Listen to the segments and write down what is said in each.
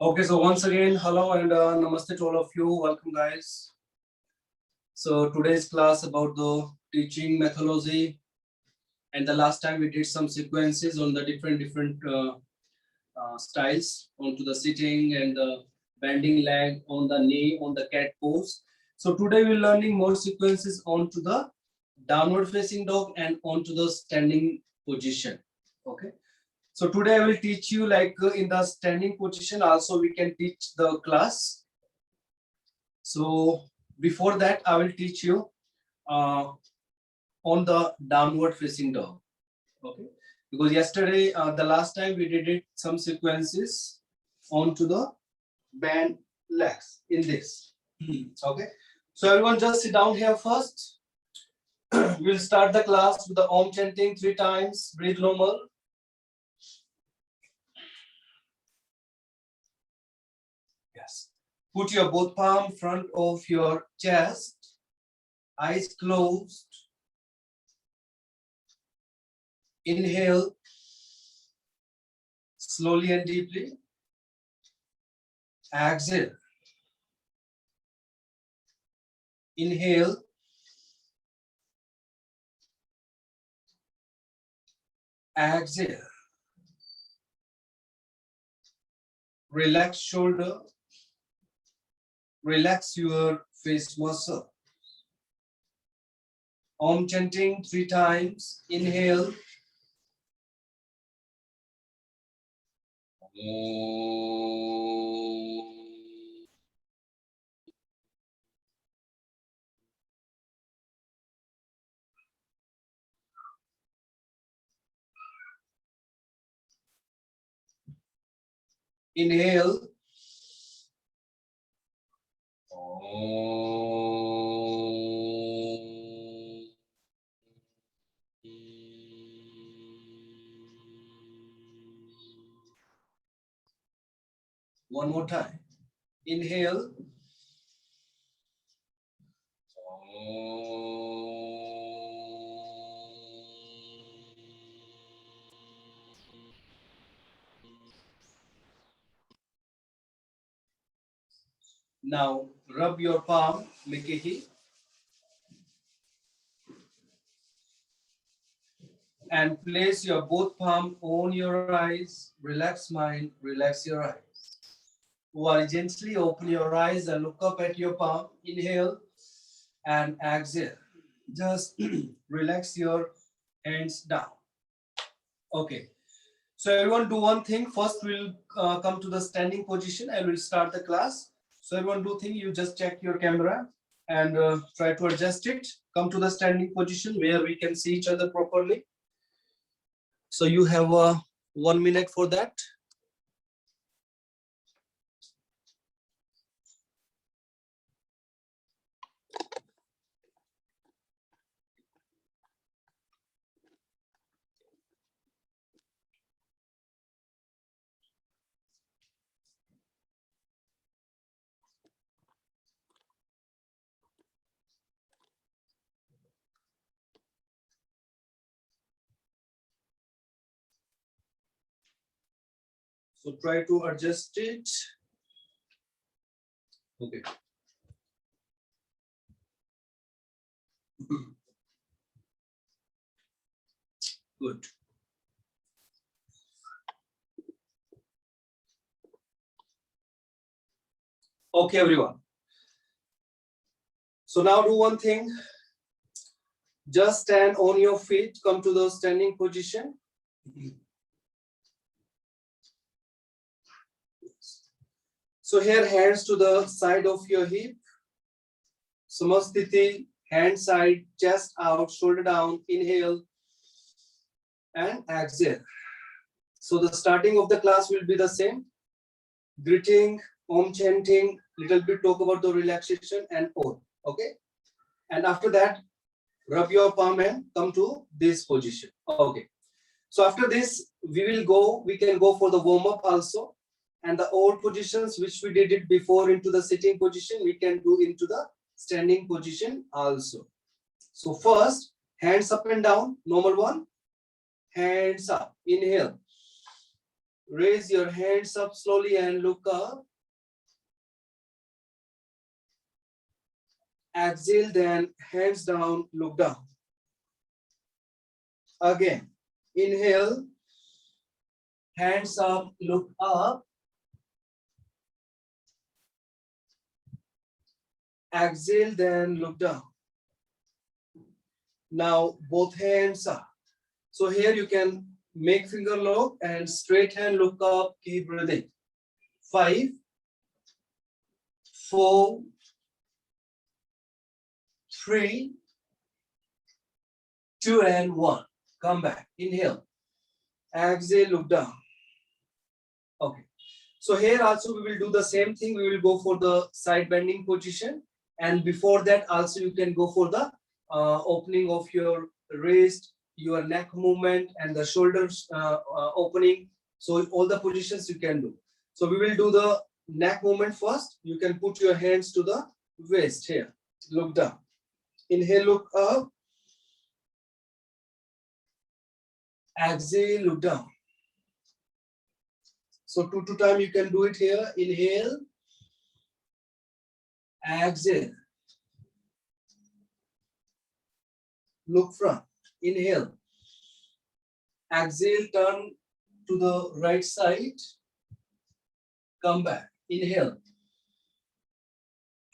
Okay, so once again, hello and namaste to all of you. Welcome, guys. So today's class about the teaching methodology, and the last time we did some sequences on the different styles onto the sitting and the bending leg on the knee on the cat pose. So today we're learning more sequences onto the downward facing dog and onto the standing position. Okay. So today I will teach you like in the standing position also we can teach the class. So before that I will teach you on the downward facing dog. Okay. Because yesterday, the last time we did it some sequences onto the band legs in this. Okay. So everyone just sit down here first. We'll start the class with the Om chanting 3 times. Breathe normal. Yes. Put your both palm front of your chest, eyes closed. Inhale slowly and deeply. Exhale. Inhale. Exhale. Relax shoulder. Relax your face muscle. Om chanting 3 times. Inhale. Inhale. One more time. Inhale. Now rub your palm, make a heat, and place your both palm on your eyes. Relax mind, relax your eyes. While gently open your eyes and look up at your palm. Inhale and exhale. Just relax your hands down. Okay. So everyone do one thing. First we'll come to the standing position and we'll start the class. So everyone do thing, you just check your camera and try to adjust it. Come to the standing position where we can see each other properly. So you have 1 minute for that. So try to adjust it. Okay. Good. Okay, everyone. So now do one thing. Just stand on your feet. Come to the standing position. So here, hands to the side of your hip. Samasthiti, hand side, chest out, shoulder down. Inhale and exhale. So the starting of the class will be the same. Greeting, Om chanting, little bit talk about the relaxation and all. Okay. And after that, rub your palm and come to this position. Okay. So after this, we can go for the warm up also. And the old positions which we did it before into the sitting position, we can do into the standing position also. So first, hands up and down, normal one. Hands up, inhale. Raise your hands up slowly and look up. Exhale, then hands down, look down. Again, inhale, hands up, look up. Exhale, then look down. Now both hands up. So here you can make finger lock and straight hand look up, keep breathing. 5, 4, 3, 2 and 1. Come back. Inhale. Exhale, look down. Okay. So here also we will do the same thing. We will go for the side bending position. And before that also you can go for the opening of your wrist, your neck movement and the shoulders opening. So all the positions you can do. So we will do the neck movement first. You can put your hands to the waist here. Look down. Inhale, look up. Exhale, look down. So 2 times you can do it here. Inhale. Exhale. Look front. Inhale. Exhale, turn to the right side. Come back. Inhale.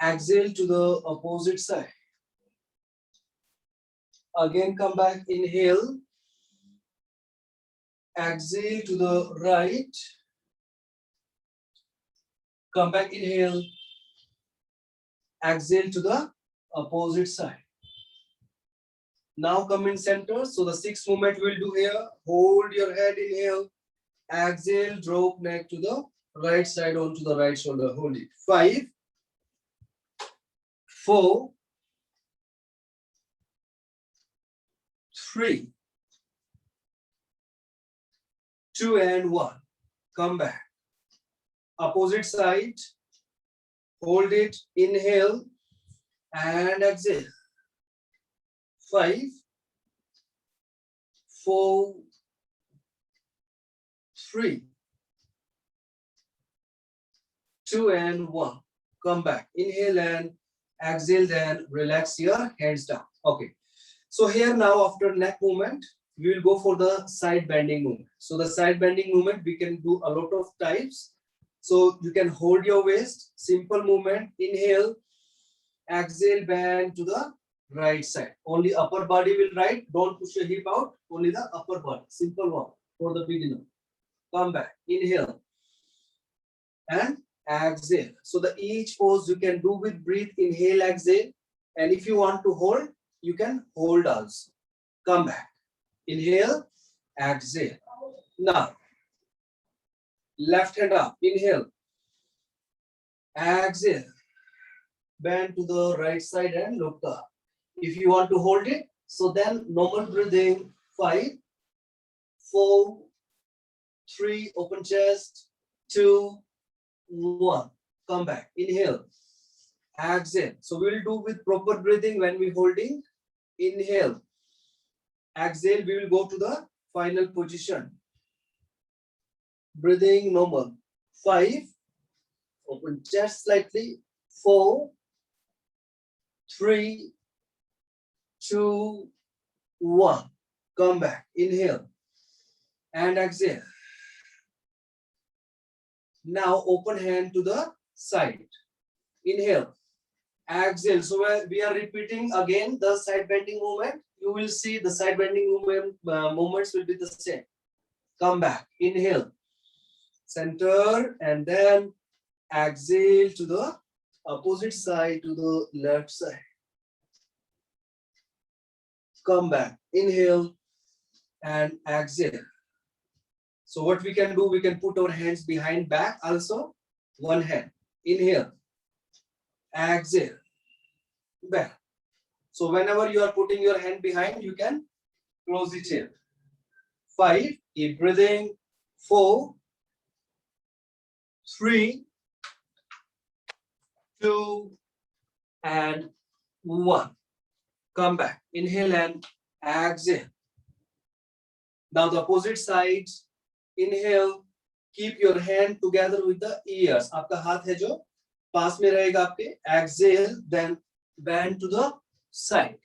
Exhale to the opposite side. Again, come back. Inhale. Exhale to the right. Come back. Inhale. Exhale to the opposite side. Now come in center. So the 6th movement we'll do here. Hold your head. Inhale. Exhale. Drop neck to the right side onto the right shoulder. Hold it. 5, 4, 3, 2 and 1. Come back. Opposite side. Hold it. Inhale and exhale. 5, 4, 3, 2 and 1. Come back. Inhale and exhale, then relax your hands down. Okay. So here now after neck movement, we will go for the side bending movement. So the side bending movement, we can do a lot of types. So you can hold your waist, simple movement. Inhale, exhale, bend to the right side. Only upper body will right. Don't push your hip out. Only the upper body. Simple one for the beginner. Come back. Inhale and exhale. So the each pose you can do with breathe. Inhale, exhale. And if you want to hold, you can hold also. Come back. Inhale, exhale. Now, left hand up. Inhale. Exhale. Bend to the right side and look up. If you want to hold it, so then normal breathing. 5, 4, 3, open chest, 2, 1. Come back. Inhale. Exhale. So we will do with proper breathing when we holding. Inhale. Exhale. We will go to the final position. Breathing normal. 5. Open chest slightly. 4, 3, 2, 1. Come back. Inhale and exhale. Now open hand to the side. Inhale. Exhale. So we are repeating again the side bending movement. You will see the side bending movements will be the same. Come back. Inhale. Center and then exhale to the opposite side, to the left side. Come back. Inhale and exhale. So what we can do, we can put our hands behind back also. One hand. Inhale. Exhale. Back. So whenever you are putting your hand behind, you can close it here. 5. Keep breathing. 4, 3, 2, and 1. Come back. Inhale and exhale. Now the opposite side. Inhale. keep your hand together with the ears. आपका हाथ है जो पास में रहेगा आपके. Exhale, then bend to the side.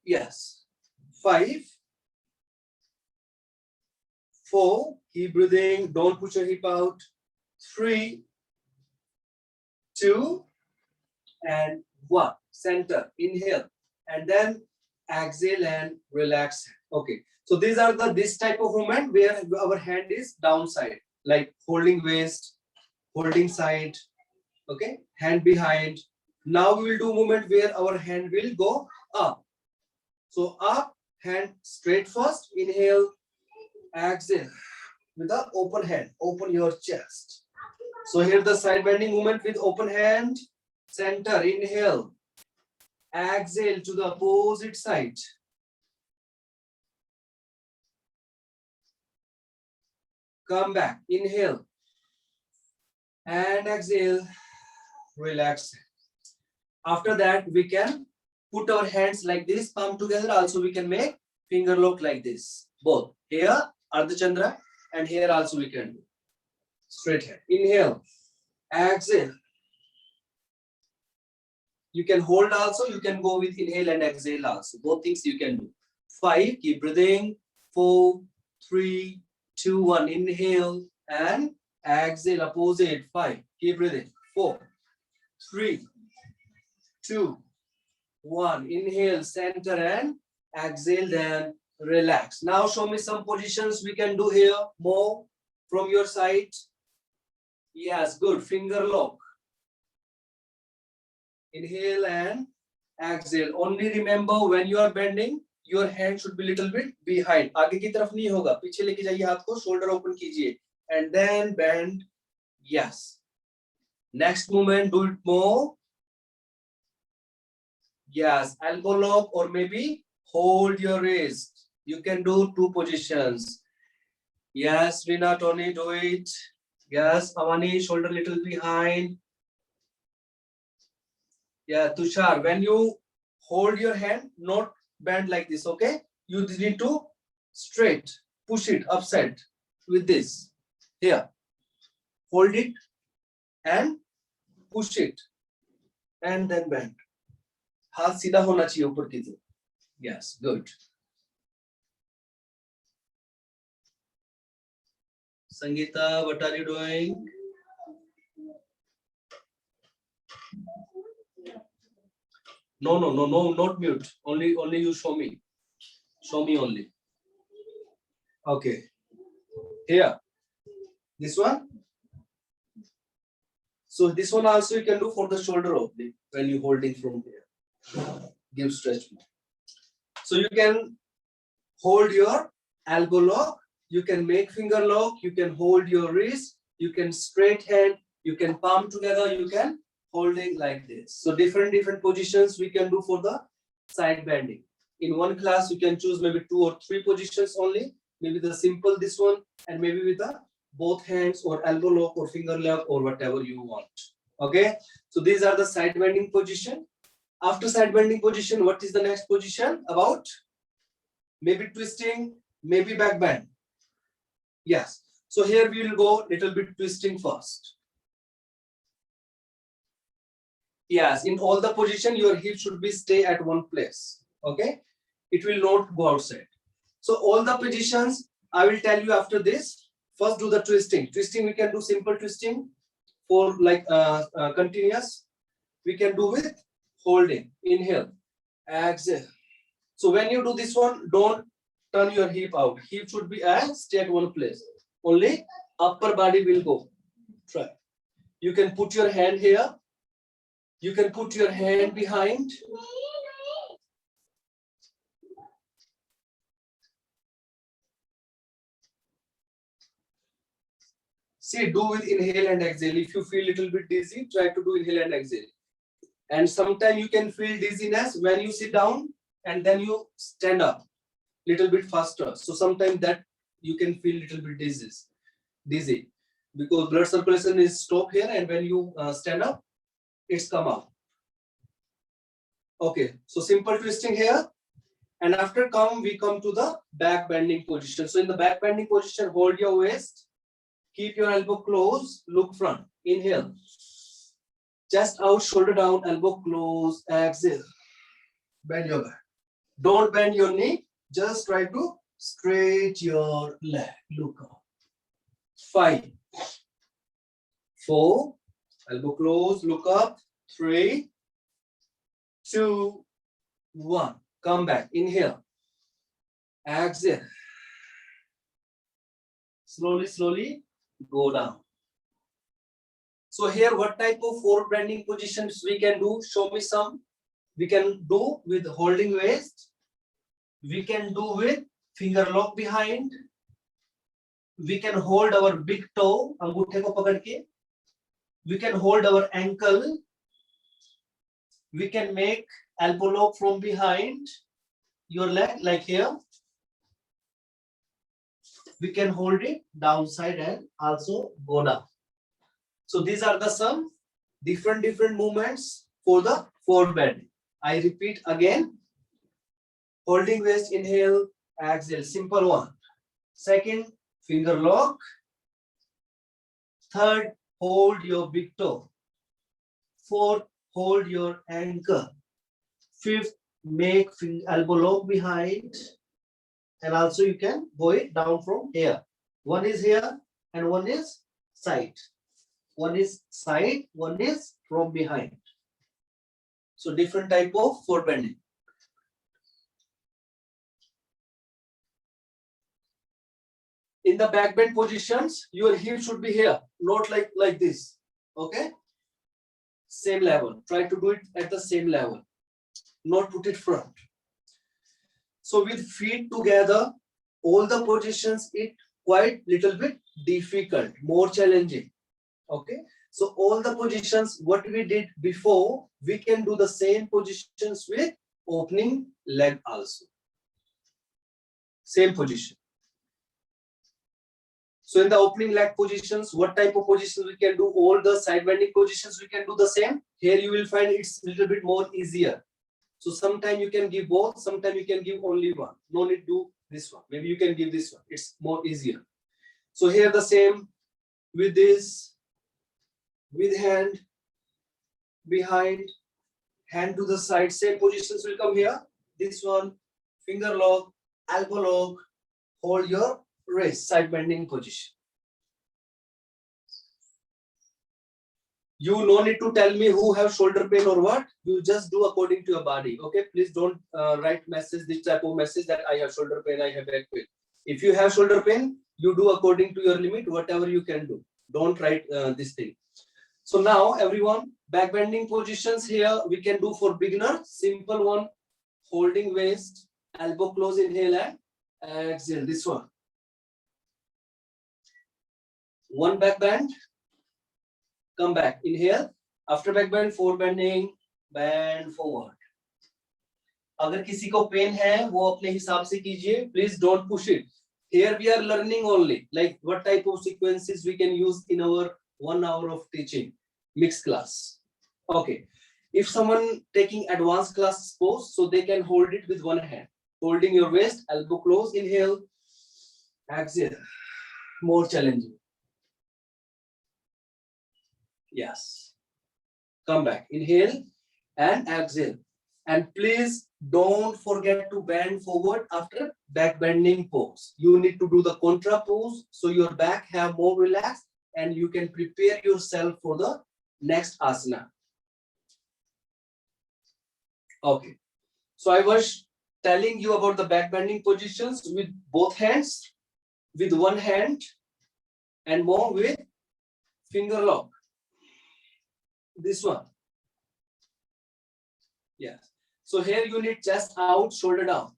Yes. 5, 4, keep breathing, don't push your hip out. 3, 2, and 1. Center, inhale, and then exhale and relax. Okay, so these are this type of movement where our hand is downside, like holding waist, holding side. Okay, hand behind. Now we will do movement where our hand will go up. So up, hand straight first, inhale, exhale with the open hand, open your chest. So here the side bending movement with open hand, center, inhale, exhale to the opposite side. Come back, inhale and exhale, relax. After that, we can put our hands like this, palm together. Also, we can make finger lock like this. Both here, Ardha Chandra, and here also we can do. Straight hand. Inhale, exhale. You can hold also. You can go with inhale and exhale also. Both things you can do. 5. Keep breathing. 4, 3, 2, 1. Inhale and exhale. Opposite. 5. Keep breathing. 4, 3, 2, 1. Inhale, center and exhale, then relax. Now show me some positions we can do here. More from your side. Yes, good. Finger lock. Inhale and exhale. Only remember when you are bending, your hand should be little bit behind. आगे की तरफ नहीं होगा. पीछे लेके जाइए हाथ को. Shoulder open कीजिए. And then bend. Yes. Next movement, do it more. Yes, elbow lock or maybe hold your wrist. You can do 2 positions. Yes, Rina, Tony, do it. Yes, Avani, shoulder little behind. Yeah, Tushar, when you hold your hand, not bend like this, okay? You need to straight, push it upside with this. Here, hold it and push it and then bend. हाथ सीधा होना चाहिए ऊपर की तरफ. Yes, good. Sangeeta, what are you doing? No, not mute. Only you show me. Show me only. Okay. Here. This one. So this one also you can do for the shoulder opening when you holding from here. Give stretch. So you can hold your elbow lock, you can make finger lock, you can hold your wrist, you can straight hand, you can palm together, you can holding like this. So different positions we can do for the side bending. In one class you can choose maybe 2 or 3 positions only, maybe the simple this one, and maybe with the both hands or elbow lock or finger lock or whatever you want. Okay, so these are the side bending position. After side bending position, what is the next position? About maybe twisting, maybe back bend. Yes. So here we will go little bit twisting first. Yes, in all the position, your hip should be stay at one place. Okay, it will not go outside. So all the positions I will tell you after this. First, do the twisting. Twisting we can do simple twisting for like continuous. We can do with holding. Inhale, exhale. So when you do this one, don't turn your hip out. Hip should be stay at one place. Only upper body will go. Try. You can put your hand here. You can put your hand behind. See, do with inhale and exhale. If you feel little bit dizzy, try to do inhale and exhale. And sometimes you can feel dizziness when you sit down and then you stand up little bit faster. So sometimes that you can feel little bit dizzy because blood circulation is stop here, and when you stand up, it's come out. Okay, so simple twisting here, and after we come to the back bending position. So in the back bending position, hold your waist, Keep your elbow close, look front. Inhale. Chest out, shoulder down, elbow close, exhale. Bend your back. Don't bend your knee, just try to straight your leg. Look up. 5, 4, elbow close, look up. 3, 2, 1. Come back. Inhale. Exhale. Slowly, slowly go down. So here, what type of forward bending positions we can do? Show me some. We can do with holding waist. We can do with finger lock behind. We can hold our big toe, अंगूठे को पकड़ के. We can hold our ankle. We can make elbow lock from behind your leg, like here. We can hold it downside and also go down. So these are the some different movements for the forward bending. I repeat again. Holding waist, inhale, exhale, simple one. Second, finger lock. Third, hold your big toe. Fourth, hold your ankle. Fifth, make elbow lock behind. And also you can go it down from here. One is here and one is side. One is side, one is from behind. So different type of forward bending. In the back bend positions, your hip should be here, not like this. Okay? Same level. Try to do it at the same level. Not put it front. So with feet together, all the positions, it quite little bit difficult, more challenging. Okay? So all the positions, what we did before, we can do the same positions with opening leg also. Same position. So in the opening leg positions, what type of positions we can do? All the side bending positions we can do the same. Here you will find it's a little bit more easier. So sometimes you can give both, sometimes you can give only one. No need to do this one. Maybe you can give this one. It's more easier. So here the same with this, with hand behind, hand to the side. Same positions will come here. This one, finger lock, elbow lock, hold your wrist, side bending position. You no need to tell me who have shoulder pain or what. You just do according to your body. Okay, please don't write message, this type of message that I have shoulder pain, I have back pain. If you have shoulder pain, you do according to your limit, whatever you can do. Don't write this thing. So now everyone, back bending positions here we can do for beginner. Simple one, holding waist, elbow close, inhale and exhale. This one. One back bend, come back, inhale. After back bend, forward bending, bend forward. अगर किसी को pen है वो अपने हिसाब से कीजिए. Please don't push it. Here we are learning only, like what type of sequences we can use in our 1 hour of teaching, mixed class. Okay. If someone taking advanced class, suppose, so they can hold it with one hand. Holding your waist, elbow close, inhale, exhale. More challenging. Yes. Come back. Inhale and exhale. And please don't forget to bend forward after back bending pose. You need to do the contra pose so your back have more relaxed and you can prepare yourself for the next asana. Okay. So I was telling you about the back bending positions with both hands, with one hand, and more with finger lock. This one. Yes. So here you need chest out, shoulder down.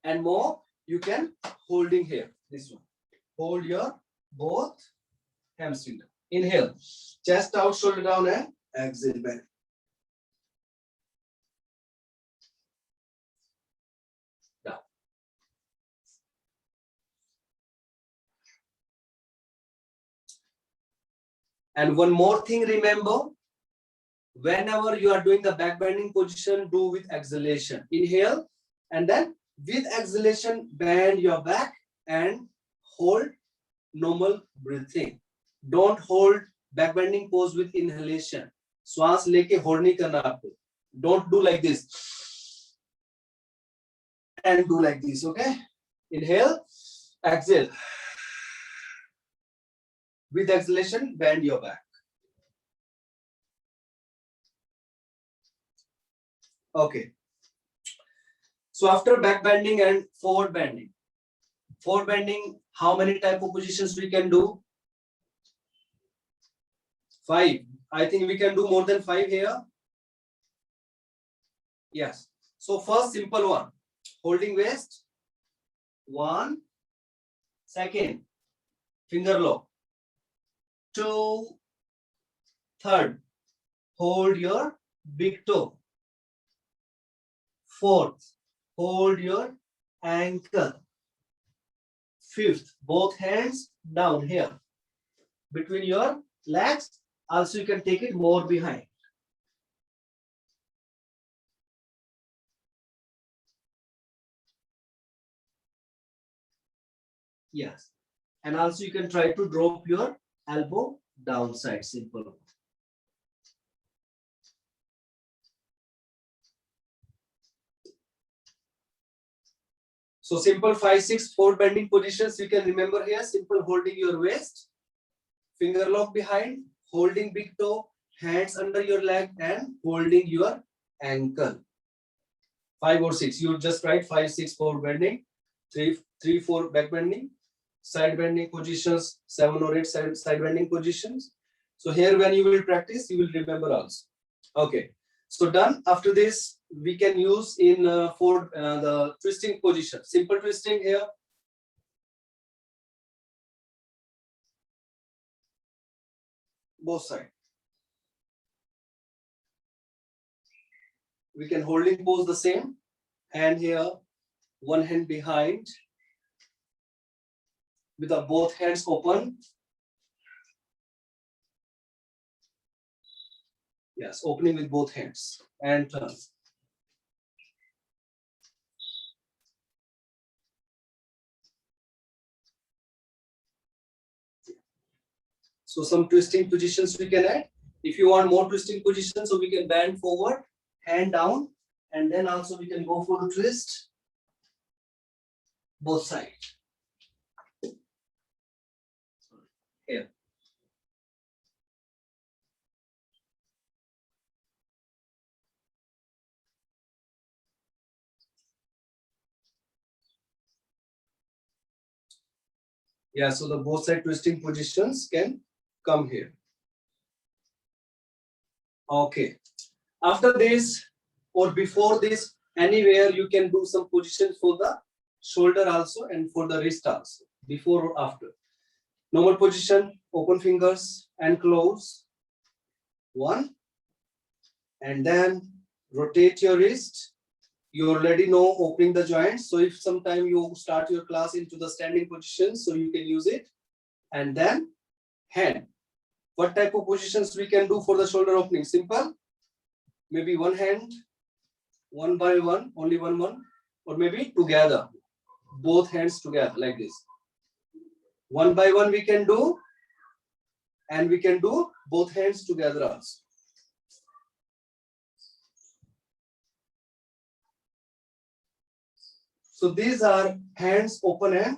And more, you can holding here. This one. Hold your both hamstring down. Inhale. Chest out, shoulder down, and exhale back. Down. And one more thing, remember, whenever you are doing the back bending position, do with exhalation. Inhale, and then with exhalation, bend your back and hold normal breathing. Don't hold back bending pose with inhalation. श्वास लेके hold नहीं करना आपको. Don't do like this and do like this. Okay. Inhale, exhale. With exhalation, bend your back. Okay. So after back bending and forward bending, how many type of positions we can do? 5. I think we can do more than 5 here. Yes. So first simple one, holding waist. 1. Second, finger lock. 2. Third, hold your big toe. 4th, hold your ankle. 5th, both hands down here between your legs. Also, you can take it more behind. Yes. And also you can try to drop your elbow downside. Simple. So simple 5, 6 forward bending positions you can remember here. Simple holding your waist, finger lock behind, holding big toe, hands under your leg and holding your ankle. 5 or 6. You just write 5, 6 forward bending, 3, 4 back bending, side bending positions, 7 or 8 side bending positions. So here when you will practice, you will remember also. Okay. So done. After this, we can use in for the twisting position. Simple twisting here. Both sides. We can holding pose the same. Hand here, one hand behind, with the both hands open. Yes, opening with both hands and turn. So some twisting positions we can add. If you want more twisting positions, so we can bend forward, hand down, and then also we can go for the twist. Both sides. Here. Yeah, so the both side twisting positions can come here. Okay. After this or before this, anywhere you can do some positions for the shoulder also and for the wrist also, before or after. Normal position, open fingers and close. 1. And then rotate your wrist. You already know opening the joints. So if sometime you start your class into the standing position, so you can use it. And then hand. What type of positions we can do for the shoulder opening? Simple. Maybe one hand, one by one, only one, or maybe together. Both hands together like this. One by one we can do, and we can do both hands together also. So these are hands open and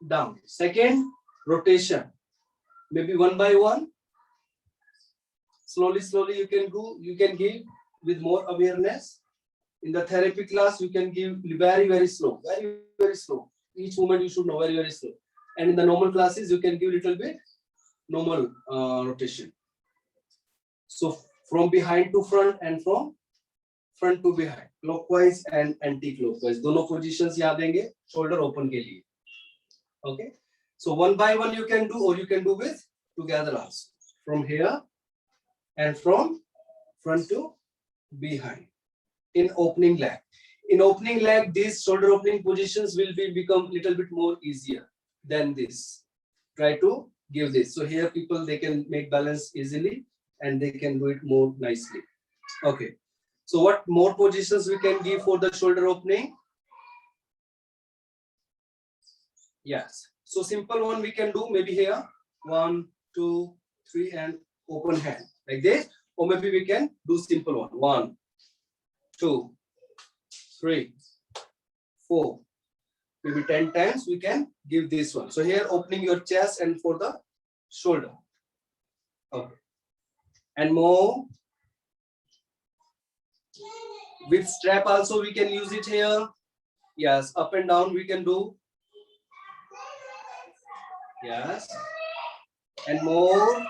down. Second, rotation. Maybe one by one. Slowly, slowly you can go. You can give with more awareness. In the therapy class, you can give very, very slow. Very, very slow. Each movement you should know very, very slow. And in the normal classes, you can give little bit normal rotation. So from behind to front and from front to behind, clockwise and anti-clockwise. दोनों positions याद देंगे shoulder open के लिए. Okay. So one by one you can do, or you can do with together also. From here and from front to behind. In opening leg. In opening leg, these shoulder opening positions will become little bit more easier than this. Try to give this. So here people, they can make balance easily and they can do it more nicely. Okay. So what more positions we can give for the shoulder opening? Yes. So simple one we can do maybe here 1, 2, 3 and open hand like this, or maybe we can do simple one 1, 2, 3, 4, maybe 10 times we can give this one. So here opening your chest and for the shoulder. Okay. And more. With strap also we can use it here. Yes, up and down we can do. Yes. And more.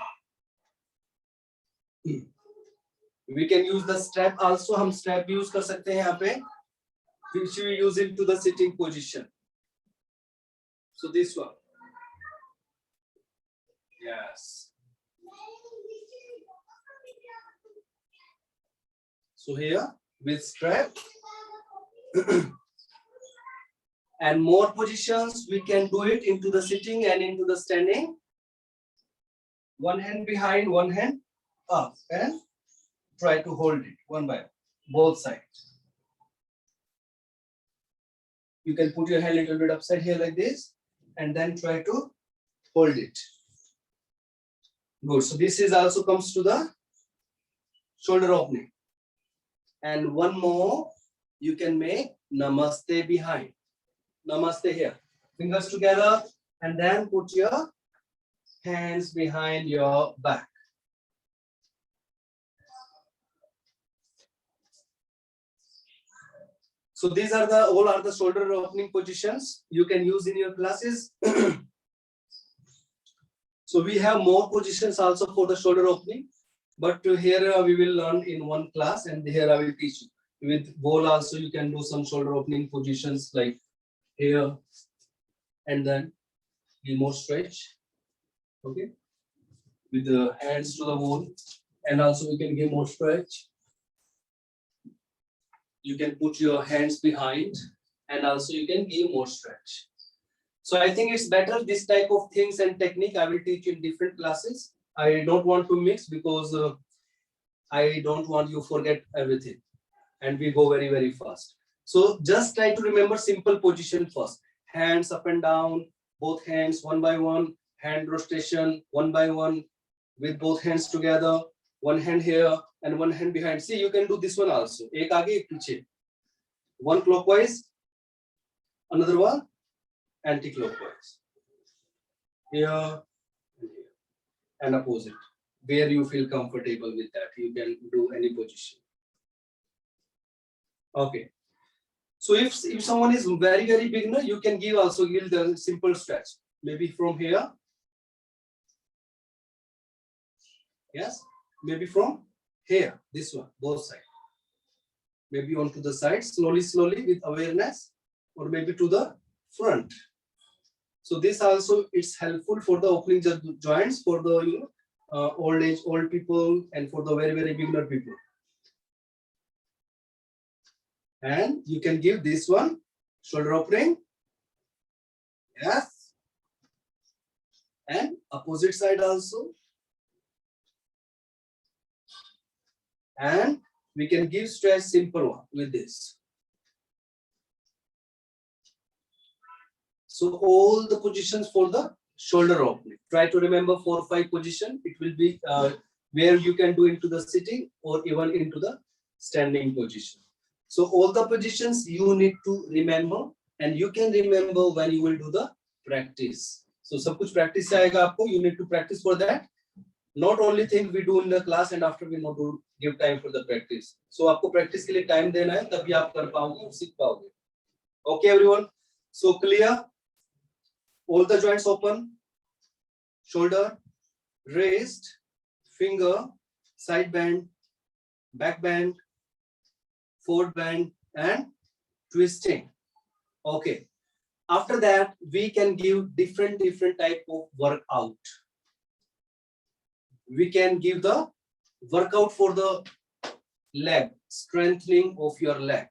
We can use the strap also. हम strap use कर सकते हैं यहाँ पे. Which we use it to the sitting position. So this one. Yes. So here with strap. And more positions we can do it into the sitting and into the standing. One hand behind, one hand up, and try to hold it one by one, both sides. You can put your hand a little bit upside here like this, and then try to hold it. Good. So this is also comes to the shoulder opening. And one more, you can make namaste behind. Namaste here. Fingers together, and then put your hands behind your back. So these are the all are the shoulder opening positions you can use in your classes. So we have more positions also for the shoulder opening, but here we will learn in one class, and here I will teach you. With ball also you can do some shoulder opening positions like here, and then give more stretch. Okay, with the hands to the wall, and also we can give more stretch. You can put your hands behind, and also you can give more stretch. So I think it's better this type of things and technique I will teach in different classes. I don't want to mix because I don't want you forget everything, and we go very, very fast. So just try to remember simple position first. Hands up and down, both hands one by one, hand rotation one by one, with both hands together, one hand here and one hand behind. See, you can do this one also. Ek aage, ek piche. One clockwise, another one anti-clockwise. Here and here, and opposite. Where you feel comfortable with that, you can do any position. Okay. So if someone is very, very beginner, you can give the simple stretch. Maybe from here. Yes. Maybe from here, this one, both sides. Maybe onto the side, slowly, slowly with awareness, or maybe to the front. So this also it's helpful for the opening joints for the old people, and for the very, very beginner people. And you can give this one shoulder opening. Yes. And opposite side also. And we can give stretch simple one with this. So all the positions for the shoulder opening. Try to remember 4 or 5 positions. It will be where you can do into the sitting or even into the standing position. So all the positions you need to remember, and you can remember when you will do the practice. So सब कुछ practice से आएगा आपको. You need to practice for that. Not only thing we do in the class and after we not do give time for the practice. So आपको practice के लिए time देना है, तभी आप कर पाओगे और सीख पाओगे. Okay everyone. So clear. All the joints open. Shoulder, wrist, finger, side bend, back bend, forward bend, and twisting. Okay. After that, we can give different type of workout. We can give the workout for the leg, strengthening of your leg.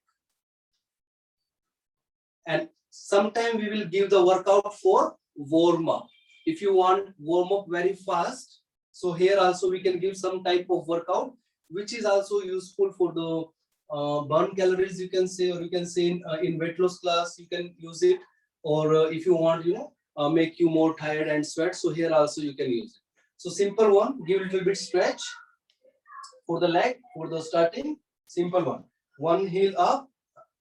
And sometime we will give the workout for warm up. If you want warm up very fast, so here also we can give some type of workout, which is also useful for the burn calories, you can say, or you can say in weight loss class, you can use it. Or if you want, make you more tired and sweat. So here also you can use it. So simple one, give a little bit stretch for the leg, for the starting, simple one. One heel up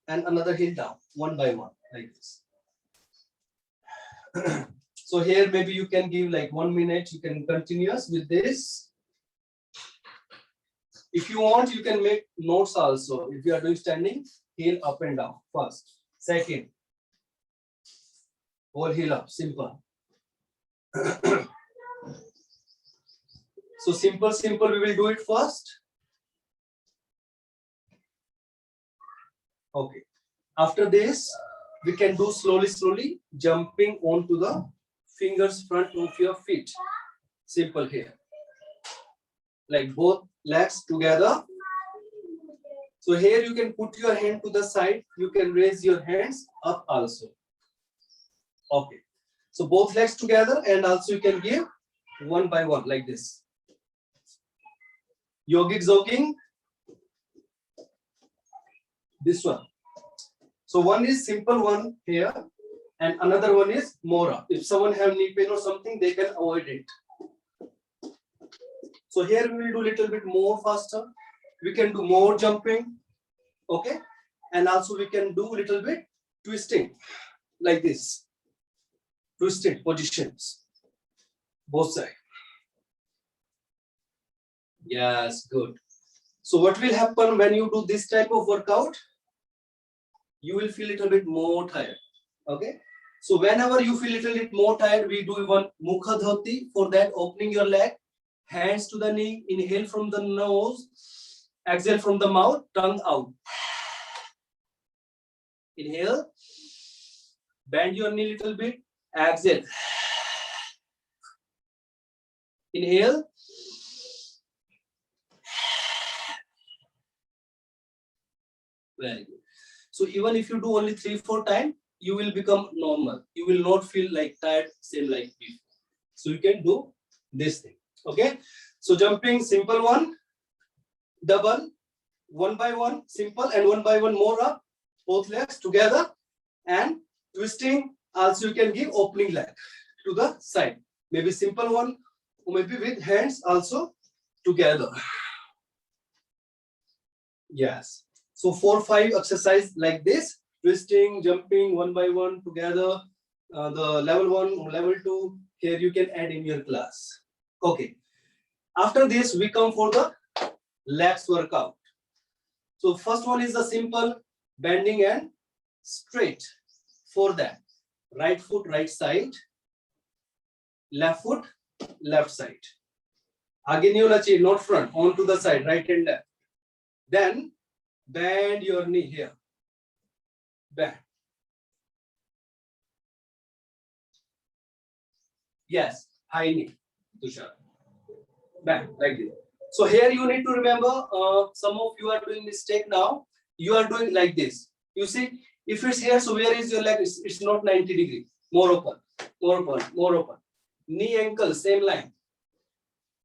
and another heel down, one by one, like this. So here maybe you can give like 1 minute, you can continuous with this. If you want, you can make notes also. If you are doing standing, heel up and down, first. Second, whole heel up, simple. So simple, we will do it first. Okay. After this, we can do slowly, jumping onto the fingers front of your feet. Simple here. Like both legs together. So here you can put your hand to the side. You can raise your hands up also. Okay. So both legs together, and also you can give one by one like this. Yogic jogging. This one. So one is simple one here, and another one is more up. If someone have knee pain or something, they can avoid it. So here we will do a little bit more faster. We can do more jumping, okay? And also we can do a little bit twisting, like this. Twisted positions, both sides. Yes, good. So what will happen when you do this type of workout? You will feel a little bit more tired, okay? So whenever you feel a little bit more tired, we do one Mukha Dhoti. For that, opening your leg, hands to the knee, inhale from the nose, exhale from the mouth, tongue out. Inhale, bend your knee a little bit, exhale. Inhale. Very good. So even if you do only 3-4 times, you will become normal. You will not feel like tired, same like before. So you can do this thing. Okay. So jumping, simple one, double, one by one, simple, and one by one more up, both legs together, and twisting. Also you can give opening leg to the side. Maybe simple one, or maybe with hands also together. Yes. So 4-5 exercise like this, twisting, jumping, one by one together. The level 1 or level 2, here you can add in your class. Okay. After this, we come for the legs workout. So first one is the simple bending and straight. For that, right foot right side, left foot left side. Aage nahi hona chahiye, not front, on to the side, right and left. Then bend your knee here. Bend. Yes, high knee. Tushar. Bend like this. So here you need to remember, some of you are doing mistake now. You are doing like this. You see, if it's here, so where is your leg? It's not 90 degrees. More open, more open, more open. Knee, ankle, same line.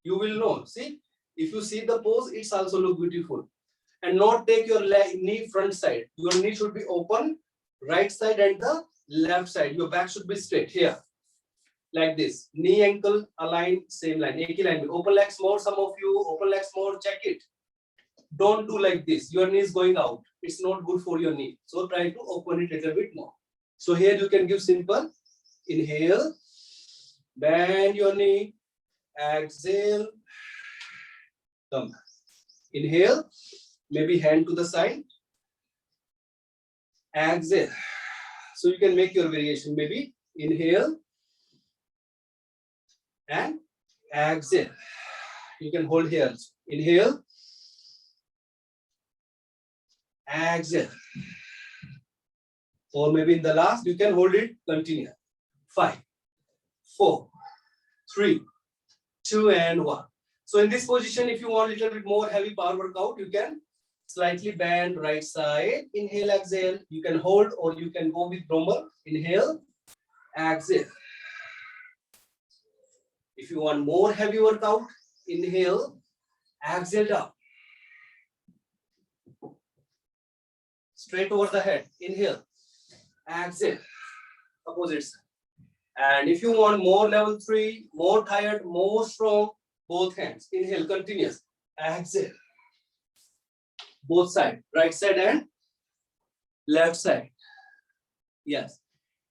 You will know. See, if you see the pose, it's also look beautiful. And not take your knee front side. Your knee should be open, right side and the left side. Your back should be straight here. Like this. Knee, ankle, align, same line. Ek hi line. Open legs more, some of you, open legs more, check it. Don't do like this. Your knee is going out. It's not good for your knee. So try to open it a little bit more. So here you can give simple. Inhale, bend your knee, exhale, come back. Inhale, maybe hand to the side, exhale. So you can make your variation. Maybe inhale and exhale. You can hold here. Inhale, exhale. Or maybe in the last, you can hold it, continue. 5, 4, 3, 2, and 1. So in this position, if you want a little bit more heavy power workout, you can slightly bend right side. Inhale, exhale. You can hold or you can go with normal. Inhale, exhale. If you want more heavy workout, inhale, exhale down. Straight over the head. Inhale, exhale. Opposite side. And if you want more level 3, more tired, more strong, both hands. Inhale, continuous. Exhale. Both sides, right side and left side. Yes.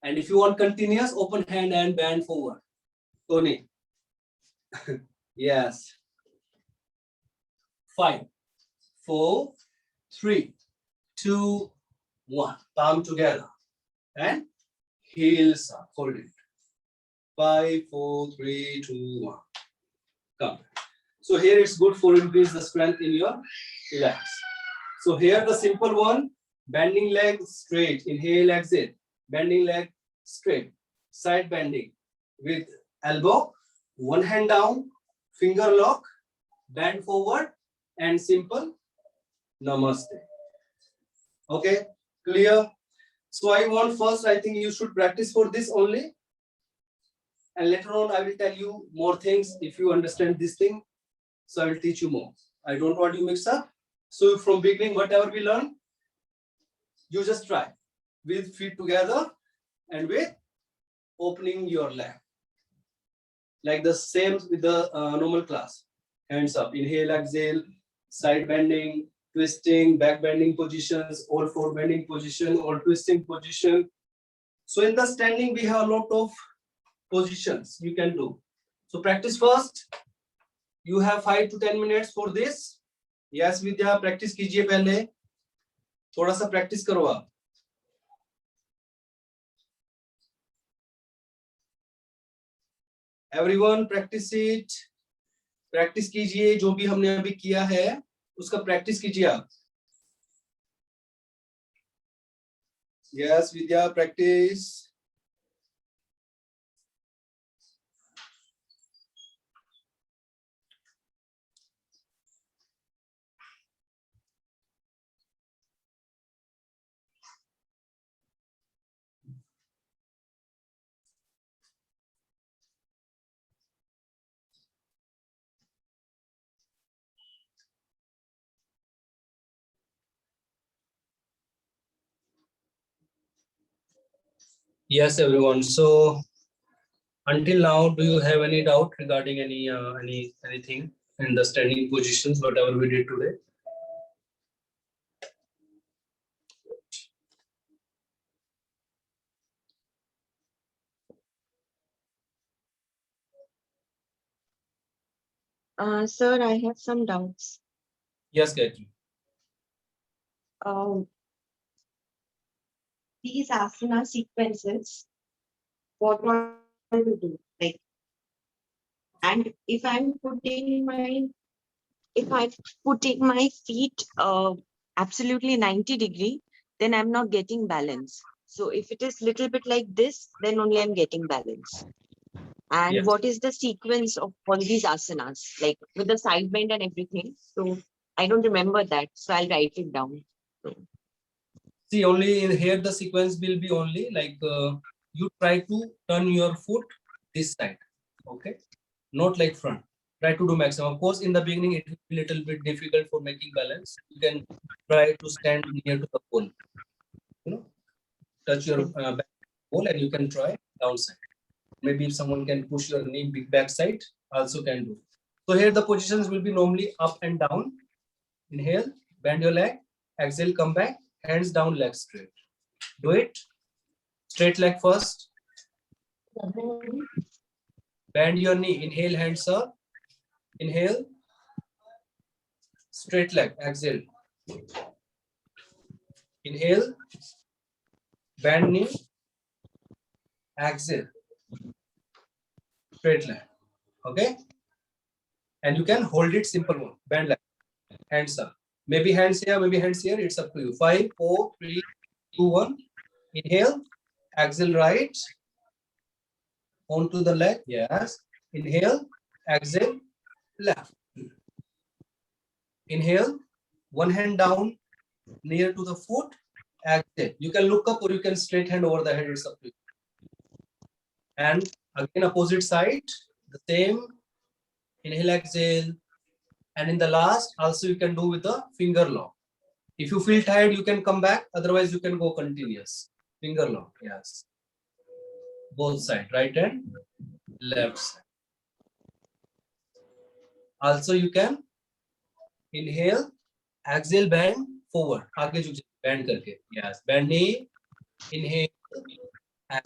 And if you want continuous, open hand and bend forward. Tony. Yes. 5, 4, 3, 2, 1. Palm together. And heels up. Hold it. 5, 4, 3, 2, 1. Come. So here it's good for increase the strength in your legs. So here the simple one, bending leg straight. Inhale, exhale. Bending leg straight. Side bending with elbow, one hand down, finger lock, bend forward, and simple namaste. Okay, clear? So I want first, I think you should practice for this only. And later on, I will tell you more things if you understand this thing. So I will teach you more. I don't want you mix up. So from beginning, whatever we learn, you just try with feet together and with opening your leg. Like the same with the normal class. Hands up, inhale, exhale, side bending, twisting, back bending positions, all four bending position, all twisting position. So in the standing, we have a lot of positions you can do. So practice first. You have 5 to 10 minutes for this. Yes, Vidya, practice कीजिए पहले. थोड़ा सा practice करो आप. Everyone practice it. Practice कीजिए जो भी हमने अभी किया है उसका practice कीजिए आप. Yes, Vidya, practice. Yes, everyone. So until now, do you have any doubt regarding anything in the standing positions, whatever we did today? Sir, I have some doubts. Yes, Gayatri. These asana sequences, what to do? Like, and if I'm putting my feet absolutely 90 degree, then I'm not getting balance. So if it is little bit like this, then only I'm getting balance. And Yes. what is the sequence of all these asanas, like with the side bend and everything? So I don't remember that, so I'll write it down. See, only in here the sequence will be only like you try to turn your foot this side, okay? Not like front. Try to do maximum. Of course, in the beginning it will be a little bit difficult for making balance. You can try to stand near to the pole. You know, touch your back pole and you can try downside. Maybe if someone can push your knee back side, also can do. So here the positions will be normally up and down. Inhale, bend your leg, exhale, come back, hands down, leg straight. Do it. Straight leg first. Bend your knee. Inhale, hands up. Inhale. Straight leg. Exhale. Inhale. Bend knee. Exhale. Straight leg. Okay. And you can hold it simple one. Bend leg. Hands up. Maybe hands here, maybe hands here. It's up to you. 5, 4, 3, 2, 1. Inhale. Exhale right. Onto the leg. Yes. Inhale. Exhale. Left. Inhale. One hand down near to the foot. Exhale. You can look up or you can straight hand over the head. It's up to you. And again, opposite side. The same. Inhale, exhale. And in the last, also you can do with the finger lock. If you feel tired, you can come back. Otherwise, you can go continuous. Finger lock. Yes. both side, right and left side. Also you can inhale, exhale, bend forward. आगे झुक bend करके. Yes, bend knee, inhale, and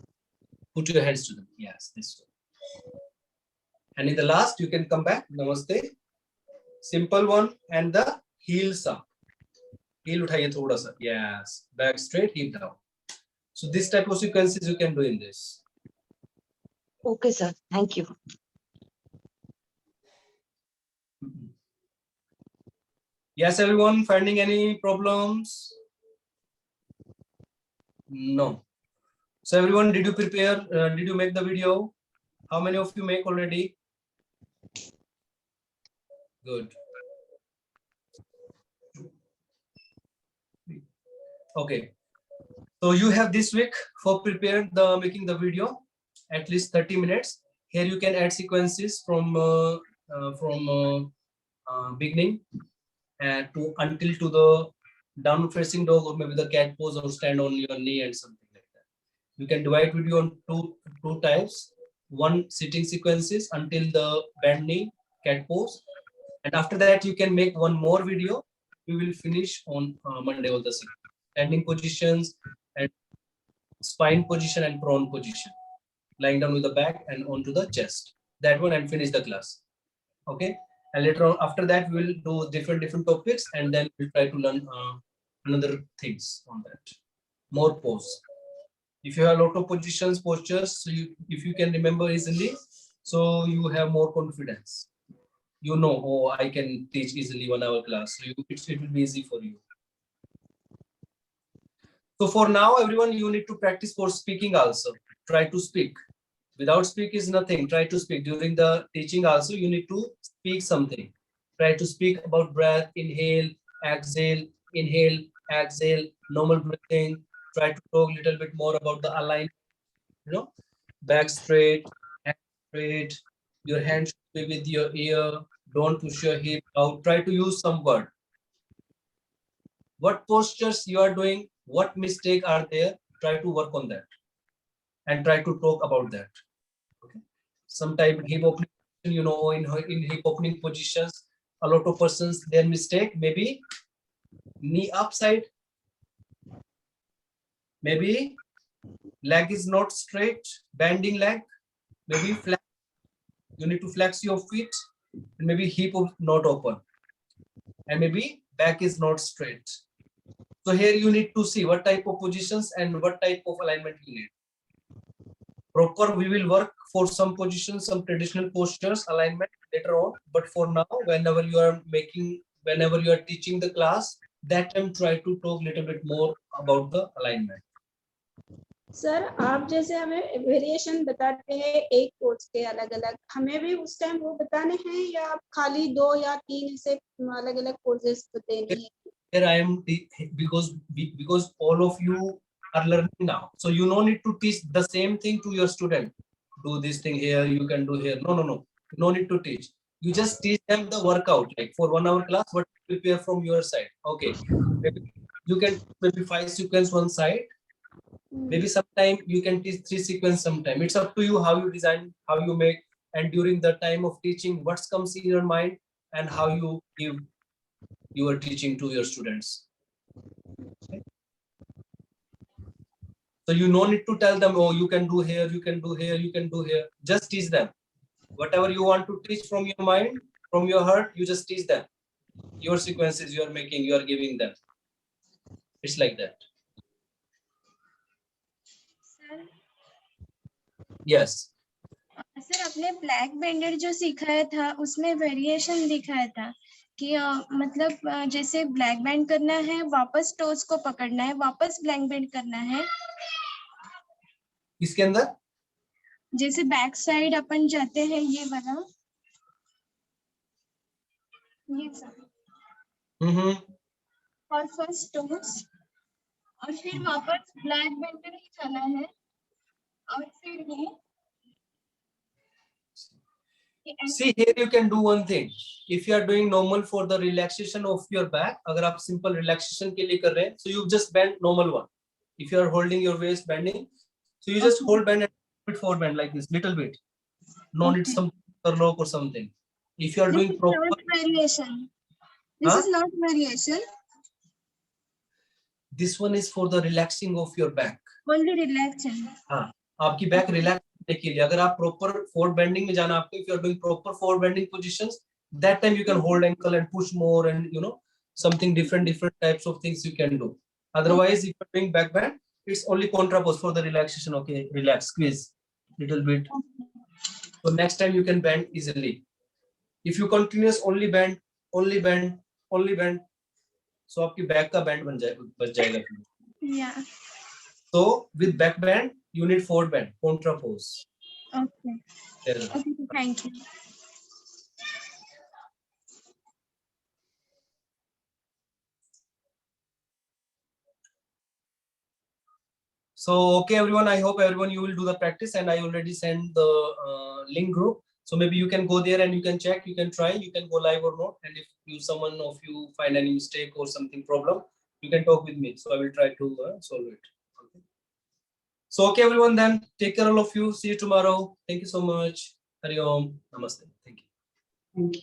put your hands to them. Yes, this one. And in the last, you can come back. Namaste. Simple one and the heels up. Heel उठाइए थोड़ा सा. Yes, back straight, hip down. So this type of sequences you can do in this. Okay, sir. Thank you. Yes, everyone finding any problems? No. So everyone, did you prepare? Did you make the video? How many of you make already? Good. Okay. So you have this week for preparing the making the video, at least 30 minutes. Here you can add sequences from beginning and to until to the downward facing dog, or maybe the cat pose, or stand on your knee and something like that. You can divide video on two types. One sitting sequences until the bend knee, cat pose, and after that you can make one more video. We will finish on Monday all the standing positions and spine position and prone position, lying down with the back and onto the chest. That one, and finish the class. Okay, and later on after that we will do different topics, and then we'll try to learn another things on that. More pose. If you have a lot of positions, postures, so if you can remember easily, so you have more confidence. You know, oh, I can teach easily 1 hour class. So it will be easy for you. So for now, everyone, you need to practice for speaking also. Try to speak. Without speak is nothing. Try to speak. During the teaching also, you need to speak something. Try to speak about breath, inhale, exhale, normal breathing. Try to talk a little bit more about the alignment, back straight, neck straight. Your hand should be with your ear. Don't push your hip out. Try to use some word. What postures you are doing, what mistake are there, try to work on that and try to talk about that. Okay. Some type of hip opening, in hip opening positions, a lot of persons, their mistake, maybe knee upside, maybe leg is not straight, bending leg, maybe flex. You need to flex your feet, and maybe hip not open, and maybe back is not straight. So here you need to see what type of positions and what type of alignment you need. Proper, we will work for some positions, some traditional postures, alignment later on. But for now, whenever you are teaching the class, that time try to talk a little bit more about the alignment. Sir आप जैसे हमें variation बताते हैं एक pose के अलग अलग, हमें भी उस टाइम वो बताने हैं या आप खाली 2 या 3 ऐसे अलग अलग पोजेस देने हैं? Here I am because all of you are learning now, so you no need to teach the same thing to your student. Do this thing here, you can do here. No need to teach. You just teach them the workout, like for 1 hour class, what prepare from your side. Okay, maybe you can 5 sequence one side. Maybe sometime you can teach 3 sequence sometime. It's up to you how you design, how you make, and during the time of teaching, what comes in your mind and how you give your teaching to your students. Okay. So you no need to tell them, oh, you can do here, you can do here, you can do here. Just teach them. Whatever you want to teach from your mind, from your heart, you just teach them. Your sequences you are making, you are giving them. It's like that. Yes. Sir आपने black vendor जो सिखाया था उसमें variation दिखाया था कि मतलब जैसे ब्लैक बेंड करना है, वापस टोज को पकड़ना है, वापस ब्लैक बेंड करना है। इसके अंदर जैसे बैक साइड अपन जाते हैं ये वाला, ये सर और फर्स्ट टोज और फिर वापस ब्लैक बेंडर ही जाना है और फिर ये See, here you can do one thing. If you are doing normal for the relaxation of your back, अगर आप simple relaxation के लिए कर रहे हैं, so you just bend normal one. If you are holding your waist bending, so you just hold bend and bit forward bend like this, little bit. No need Okay. some interlock or something. If you are This doing is proper, not variation. This Huh? is not variation. this one is for the relaxing of your back. Only relaxing. हाँ, आपकी back relax करने के लिए अगर आप proper forward bending में जाना आपको, if you are doing proper forward bending positions, that time you can hold ankle and push more and you know something different types of things you can do. Otherwise, if you are doing back bend, it's only contra pose for the relaxation. Okay, relax, squeeze little bit. So next time you can bend easily. If you continuous only bend, only bend, only bend, so आपकी back का band बच जाएगा. Yeah. So with back bend, you need forward bend, contra pose. Okay. There you go. Okay. Thank you. So okay, everyone. I hope everyone you will do the practice, and I already sent the link group. So maybe you can go there and you can check, you can try, you can go live or not. And if you someone of you find any mistake or something problem, you can talk with me. So I will try to solve it. Okay. So okay, everyone. Then take care, all of you. See you tomorrow. Thank you so much. Hari Om. Namaste. Thank you. Thank you.